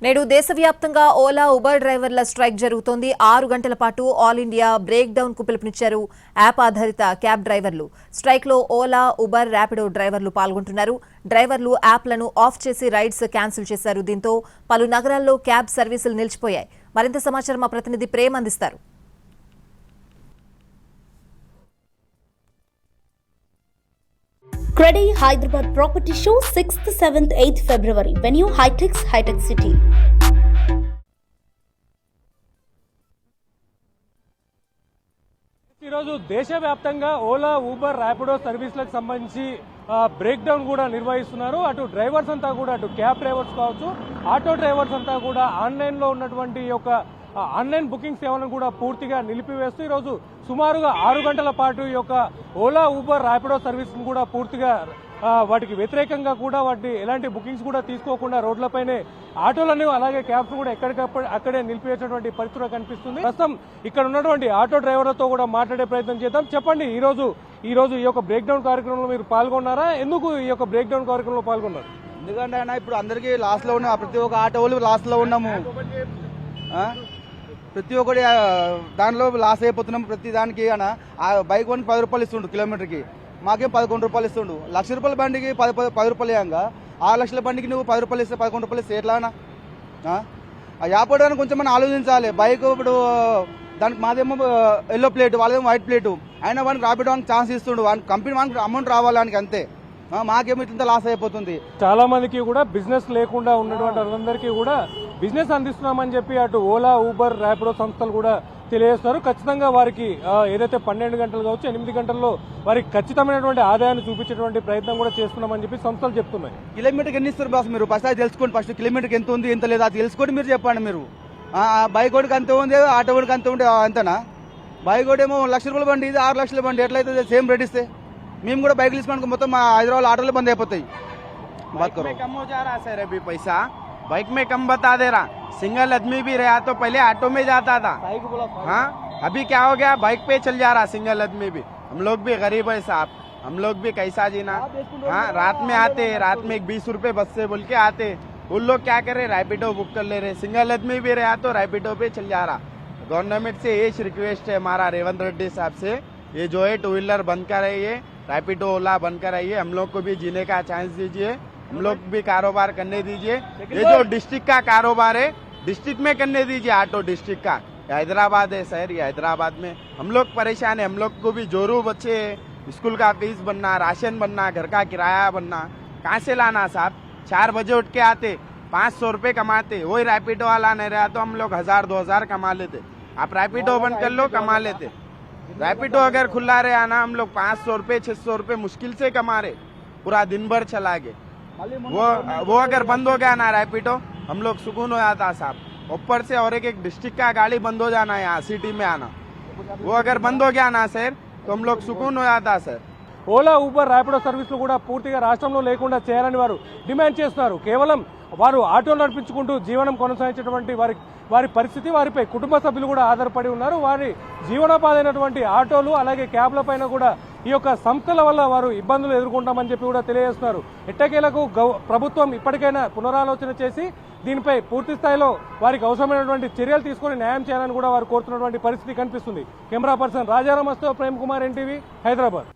నేడు దేశవ్యాప్తంగా ఓలా ఉబర్ డ్రైవర్ల స్ట్రైక్ జరుగుతోంది. 6 గంటల పాటు ఆల్ ఇండియా బ్రేక్ డౌన్ కు పిలుపునిచ్చారు యాప్ ఆధారిత క్యాబ్ డ్రైవర్లు. స్ట్రైక్ లో ఓలా, ఉబర్, ర్యాపిడో డ్రైవర్లు పాల్గొంటున్నారు. డ్రైవర్లు యాప్లను ఆఫ్ చేసి రైడ్స్ క్యాన్సిల్ చేశారు. దీంతో పలు నగరాల్లో క్యాబ్ సర్వీసులు నిలిచిపోయాయి. మరింత సమాచారం మా ప్రతినిధి ప్రేమ్ అందిస్తారు. Credi Hyderabad Property Show 6th, 7th, 8th February. Venue Hightex City. ఈరోజు దేశవ్యాప్తంగా ఓలా, ఊబర్, ర్యాపిడో సర్వీసులకు సంబంధించి బ్రేక్ డౌన్ కూడా నిర్వహిస్తున్నారు. అటు డ్రైవర్స్ అంతా కూడా, అటు క్యాబ్ డ్రైవర్స్ కావచ్చు, ఆటో డ్రైవర్స్ అంతా కూడా ఆన్లైన్లో ఉన్నటువంటి యొక్క ఆన్లైన్ బుకింగ్ సేవలను కూడా పూర్తిగా నిలిపివేస్తూ ఈరోజు సుమారుగా 6 గంటల పాటు ఈ యొక్క ఓలా, ఊబర్, ర్యాపిడో సర్వీస్ను కూడా పూర్తిగా వాటికి వ్యతిరేకంగా కూడా వాటి ఎలాంటి బుకింగ్స్ కూడా తీసుకోకుండా రోడ్లపైనే ఆటోలను అలాగే క్యాబ్స్ కూడా ఎక్కడికప్పుడు అక్కడే నిలిపివేసేటువంటి పరిస్థితులు కనిపిస్తుంది. ప్రస్తుతం ఇక్కడ ఉన్నటువంటి ఆటో డ్రైవర్లతో కూడా మాట్లాడే ప్రయత్నం చేద్దాం. చెప్పండి, ఈ రోజు ఈ యొక్క బ్రేక్ డౌన్ కార్యక్రమంలో మీరు పాల్గొన్నారా? ఎందుకు ఈ యొక్క బ్రేక్ డౌన్ కార్యక్రమంలో పాల్గొన్నారు? ఎందుకంటే అన్న ఇప్పుడు అందరికీ లాస్ట్ లో ఉన్నాం, ప్రతి ఒక్క ఆటో వాళ్ళు లాస్ట్ లో ఉన్నాము. ప్రతి ఒక్కటి దానిలో లాస్ అయిపోతున్నాం. ప్రతి దానికి అన్న బైక్ వన్ 10 రూపాయలు ఇస్తుండు కిలోమీటర్కి, మాకేం 11 రూపాయలు ఇస్తుండు. 1,00,000 రూపాయల బండికి 10 రూపాయలు ఇవ్వంగా 6 లక్షల బండికి నువ్వు 10 రూపాయలు ఇస్తే 11 రూపాయలు ఇస్తే ఎట్లా అన్న? వ్యాపారాన్ని కొంచెం మనం ఆలోచించాలి. బైక్ ఇప్పుడు దానికి మాదేమో ఎల్లో ప్లేట్, వాళ్ళేమో వైట్ ప్లేటు, అయినా వానికి రాపిడడానికి ఛాన్స్ ఇస్తుండు. వానికి కంపెనీ వానికి అమౌంట్ రావాలి వానికి, అంతే. మాకేమో ఇంత లాస్ అయిపోతుంది. చాలా మందికి కూడా బిజినెస్ లేకుండా ఉన్నటువంటి వాళ్ళందరికీ కూడా బిజినెస్ అందిస్తున్నామని చెప్పి అటు ఓలా, ఊబర్, ర్యాపిడో సంస్థలు కూడా తెలియజేస్తారు. ఖచ్చితంగా వారికి ఏదైతే 12 గంటలు కావచ్చు, 8 గంటల్లో వారికి ఖచ్చితమైనటువంటి ఆదాయాన్ని చూపించేటువంటి ప్రయత్నం కూడా చేస్తున్నామని చెప్పి సంస్థలు చెప్తున్నాయి. కిలోమీటర్కి ఎన్ని ఇస్తారు బాస్? మీరు ఫస్ట్ అది తెలుసుకోండి. ఫస్ట్ కిలోమీటర్కి ఎంత ఉంది, ఎంత లేదు అది తెలుసుకోండి, మీరు చెప్పండి. మీరు బైక్ ఓడికి అంత ఉంది, ఆటో ఓడికి అంత ఉంది, అంతనా? బైక్ ఓడి ఏమో 1,00,000 రూపాయల బండి, ఇది 6 లక్షల బండి, ఎట్లయితే సేమ్ రేట్ ఇస్తే మేము కూడా బైక్ తీసుకోవడానికి మొత్తం మా హైదరాబాద్ ఆటోలు బంద్ అయిపోతాయి. बाइक में कम हो जा रहा सर अभी पैसा, बाइक में कम बता दे रहा. सिंगल आदमी भी रहा तो पहले ऑटो में जाता था. हाँ, अभी क्या हो गया, बाइक पे चल जा रहा सिंगल आदमी भी. हम लोग भी गरीब है साहब, हम लोग भी कैसा जीना. हाँ, रात में आते, रात में 20 रुपए बस से बोल के आते. उन लोग क्या करे, रैपिडो बुक कर ले रहे. सिंगल आदमी भी रहा तो रैपिडो पे चल जा रहा. गवर्नमेंट से ये रिक्वेस्ट है हमारा रेवंत रेड्डी साहब से, ये जो है 2 व्हीलर बंद कराइए, रैपिडो, ओला बंद कराइए. हम लोग को भी जीने का चांस दीजिए, हम लोग भी कारोबार करने दीजिए. ये जो डिस्ट्रिक्ट का कारोबार है डिस्ट्रिक्ट में करने दीजिए. ऑटो डिस्ट्रिक्ट का हैदराबाद है शहर, ये हैदराबाद में हम लोग परेशान है. हम लोग को भी जोरू बच्चे, स्कूल का फीस बनना, राशन बनना, घर का किराया बनना, कहाँ से लाना साहब? 4 बजे उठ के आते, 500 रुपए कमाते. वही रैपिडो वाला नहीं रहा तो हम लोग 1,000-2,000 कमा लेते. आप रैपिडो बंद कर लो, कमा लेते. रैपिडो अगर खुला रहे ना, हम लोग 500 रुपए 600 रुपए मुश्किल से कमा रहे, पूरा दिन भर चला गए. वो अगर बंद हो गया ना रैपिडो, हम लोग सुकून हो जाता साहब. ऊपर से और एक डिस्ट्रिक्ट का गाड़ी बंद हो जाना, यहाँ सिटी में आना, वो अगर बंद हो गया ना सर तो हम लोग सुकून हो जाता सर. ఓలా, ఊబర్, ర్యాపిడో సర్వీసులు కూడా పూర్తిగా రాష్ట్రంలో లేకుండా చేయాలని వారు డిమాండ్ చేస్తున్నారు. కేవలం వారు ఆటోలు నడిపించుకుంటూ జీవనం కొనసాగించేటువంటి వారి పరిస్థితి, వారిపై కుటుంబ సభ్యులు కూడా ఆధారపడి ఉన్నారు. వారి జీవనోపాధి అయినటువంటి ఆటోలు అలాగే క్యాబ్ల పైన కూడా ఈ యొక్క సంస్థల వల్ల వారు ఇబ్బందులు ఎదుర్కొంటామని చెప్పి కూడా తెలియజేస్తున్నారు. ఎట్టకేలకు ప్రభుత్వం ఇప్పటికైనా పునరాలోచన చేసి దీనిపై పూర్తి స్థాయిలో వారికి అవసరమైనటువంటి చర్యలు తీసుకొని న్యాయం చేయాలని కూడా వారు కోరుతున్నటువంటి పరిస్థితి కనిపిస్తుంది. కెమెరా పర్సన్ రాజారామస్తో ప్రేమ్ కుమార్, NTV, హైదరాబాద్.